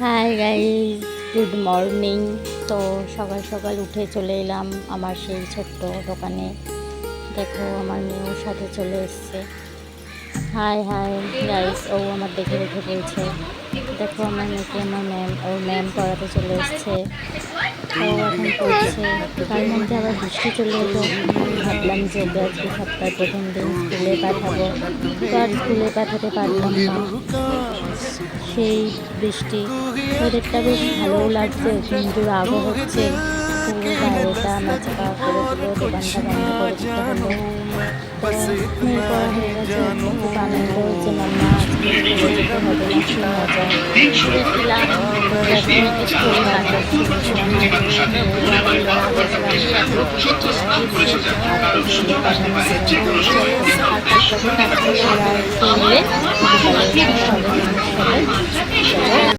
Hi guys, good morning. তো সকাল সকাল উঠে চলে এলাম আমার সেই ছোট্ট দোকানে। দেখো আমার মেয়ের সাথে চলে এসছে। হাই হাই গাইস, ও আমার দেখে দেখে বলছে। দেখো আমার মেয়েকে আমার ওর ম্যাম পড়াতে চলে এসছে। ও এখন পড়ছে, তার মধ্যে আবার বৃষ্টি চলে এলো। ভাবলাম যে ওকে আজকে সপ্তাহের প্রথম দিন স্কুলে পাঠাবো, তো আর স্কুলে পাঠাতে পারলাম না। সেই বৃষ্টি, ওদেরটা বেশ ভালোও লাগছে, কিন্তু রাগও হচ্ছে। পুরো বাইরেটা ম্যাচকা করে দিল, দোকানটা বন্ধ করে দিতে হলো। তো মেয়ের পড়া হয়ে গেছে, খুব আনন্দ হচ্ছে। মাম্মা আজকে স্কুলে যেতে হবে না, কি মজা। গেছিলাম, তো দেখো স্কুল কাটা শুনেছিলাম